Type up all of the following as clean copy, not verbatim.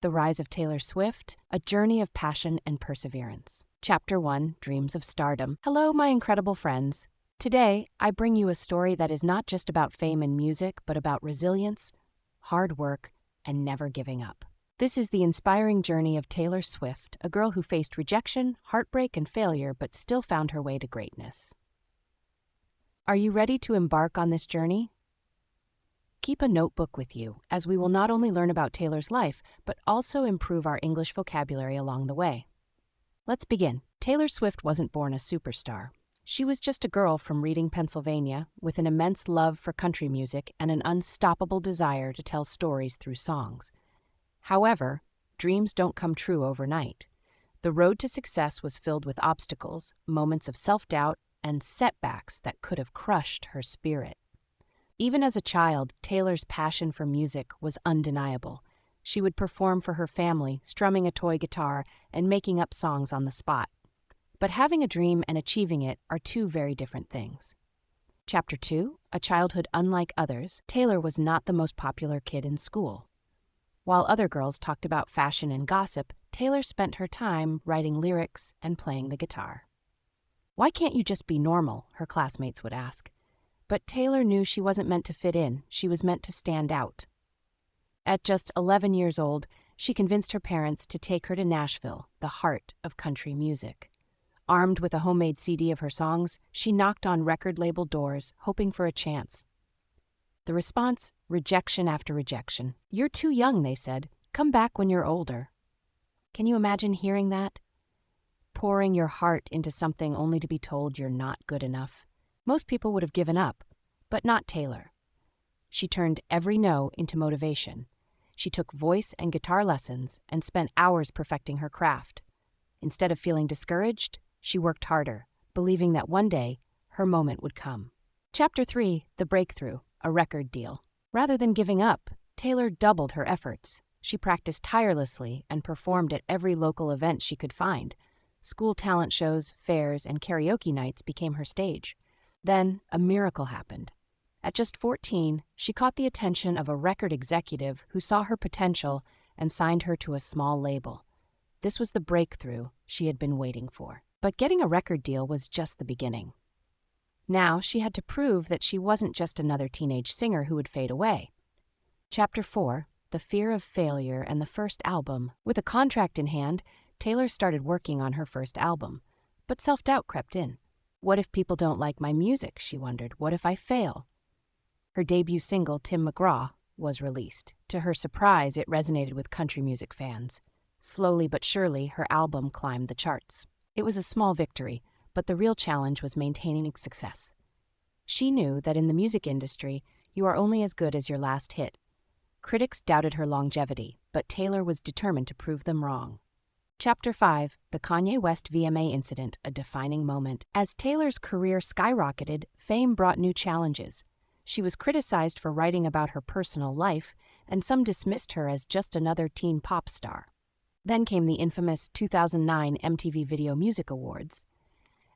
The Rise of Taylor Swift, A Journey of Passion and Perseverance. Chapter 1, Dreams of Stardom. Hello, my incredible friends. Today, I bring you a story that is not just about fame and music, but about resilience, hard work, and never giving up. This is the inspiring journey of Taylor Swift, a girl who faced rejection, heartbreak, and failure, but still found her way to greatness. Are you ready to embark on this journey? Keep a notebook with you, as we will not only learn about Taylor's life, but also improve our English vocabulary along the way. Let's begin. Taylor Swift wasn't born a superstar. She was just a girl from Reading, Pennsylvania, with an immense love for country music and an unstoppable desire to tell stories through songs. However, dreams don't come true overnight. The road to success was filled with obstacles, moments of self-doubt, and setbacks that could have crushed her spirit. Even as a child, Taylor's passion for music was undeniable. She would perform for her family, strumming a toy guitar and making up songs on the spot. But having a dream and achieving it are two very different things. Chapter 2, A Childhood Unlike Others. Taylor was not the most popular kid in school. While other girls talked about fashion and gossip, Taylor spent her time writing lyrics and playing the guitar. "Why can't you just be normal?" her classmates would ask. But Taylor knew she wasn't meant to fit in, she was meant to stand out. At just 11 years old, she convinced her parents to take her to Nashville, the heart of country music. Armed with a homemade CD of her songs, she knocked on record label doors, hoping for a chance. The response? Rejection after rejection. "You're too young," they said. "Come back when you're older." Can you imagine hearing that? Pouring your heart into something only to be told you're not good enough. Most people would have given up, but not Taylor. She turned every no into motivation. She took voice and guitar lessons and spent hours perfecting her craft. Instead of feeling discouraged, she worked harder, believing that one day her moment would come. Chapter 3, The Breakthrough, A Record Deal. Rather than giving up, Taylor doubled her efforts. She practiced tirelessly and performed at every local event she could find. School talent shows, fairs, and karaoke nights became her stage. Then, a miracle happened. At just 14, she caught the attention of a record executive who saw her potential and signed her to a small label. This was the breakthrough she had been waiting for. But getting a record deal was just the beginning. Now she had to prove that she wasn't just another teenage singer who would fade away. Chapter 4, The Fear of Failure and the First Album. With a contract in hand, Taylor started working on her first album. But self-doubt crept in. What if people don't like my music, she wondered. What if I fail? Her debut single, Tim McGraw, was released. To her surprise, it resonated with country music fans. Slowly but surely, her album climbed the charts. It was a small victory, but the real challenge was maintaining success. She knew that in the music industry, you are only as good as your last hit. Critics doubted her longevity, but Taylor was determined to prove them wrong. Chapter 5, The Kanye West VMA Incident, A Defining Moment. As Taylor's career skyrocketed, fame brought new challenges. She was criticized for writing about her personal life, and some dismissed her as just another teen pop star. Then came the infamous 2009 MTV Video Music Awards.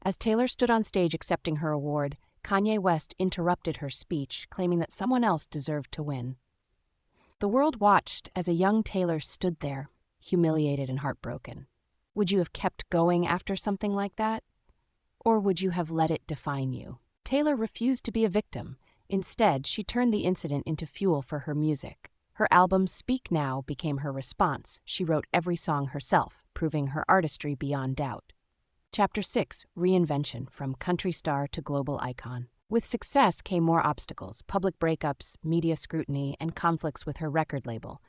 As Taylor stood on stage accepting her award, Kanye West interrupted her speech, claiming that someone else deserved to win. The world watched as a young Taylor stood there, humiliated and heartbroken. Would you have kept going after something like that? Or would you have let it define you? Taylor refused to be a victim. Instead, she turned the incident into fuel for her music. Her album Speak Now became her response. She wrote every song herself, proving her artistry beyond doubt. Chapter 6, Reinvention, From Country Star to Global Icon. With success came more obstacles, public breakups, media scrutiny, and conflicts with her record label.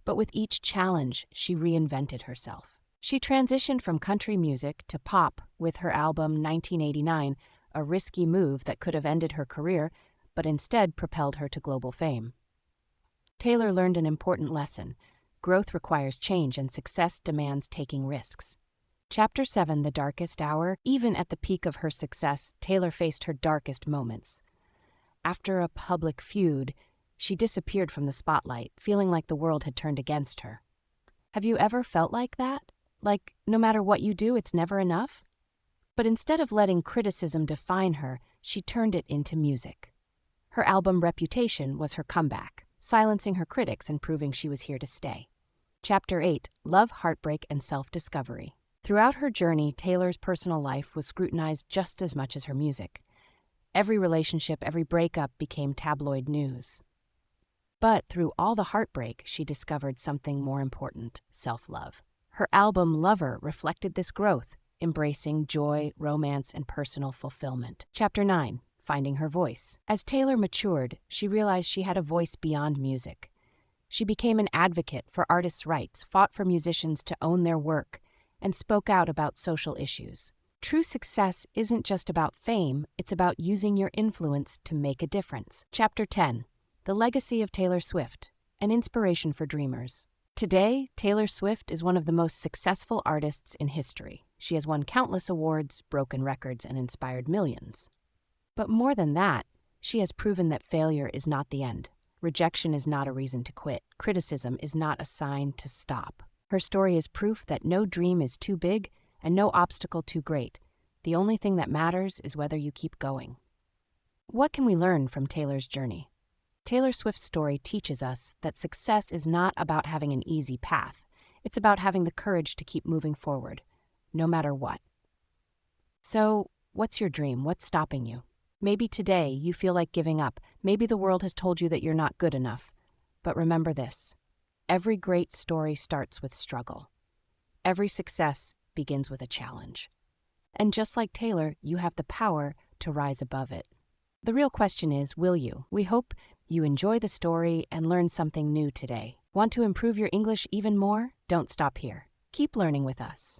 But with each challenge, she reinvented herself. She transitioned from country music to pop with her album 1989, a risky move that could have ended her career, but instead propelled her to global fame. Taylor learned an important lesson. Growth requires change and success demands taking risks. Chapter 7, The Darkest Hour. Even at the peak of her success, Taylor faced her darkest moments. After a public feud, she disappeared from the spotlight, feeling like the world had turned against her. Have you ever felt like that? Like, no matter what you do, it's never enough? But instead of letting criticism define her, she turned it into music. Her album Reputation was her comeback, silencing her critics and proving she was here to stay. Chapter 8: Love, Heartbreak, and Self-Discovery. Throughout her journey, Taylor's personal life was scrutinized just as much as her music. Every relationship, every breakup became tabloid news. But through all the heartbreak, she discovered something more important: self-love. Her album Lover reflected this growth, embracing joy, romance, and personal fulfillment. Chapter 9: Finding Her Voice. As Taylor matured, she realized she had a voice beyond music. She became an advocate for artists' rights, fought for musicians to own their work, and spoke out about social issues. True success isn't just about fame, it's about using your influence to make a difference. Chapter 10: The Legacy of Taylor Swift, an inspiration for dreamers. Today, Taylor Swift is one of the most successful artists in history. She has won countless awards, broken records, and inspired millions. But more than that, she has proven that failure is not the end. Rejection is not a reason to quit. Criticism is not a sign to stop. Her story is proof that no dream is too big and no obstacle too great. The only thing that matters is whether you keep going. What can we learn from Taylor's journey? Taylor Swift's story teaches us that success is not about having an easy path. It's about having the courage to keep moving forward, no matter what. So, what's your dream? What's stopping you? Maybe today you feel like giving up. Maybe the world has told you that you're not good enough. But remember this: every great story starts with struggle. Every success begins with a challenge. And just like Taylor, you have the power to rise above it. The real question is, will you? We hope you enjoy the story and learn something new today. Want to improve your English even more? Don't stop here. Keep learning with us.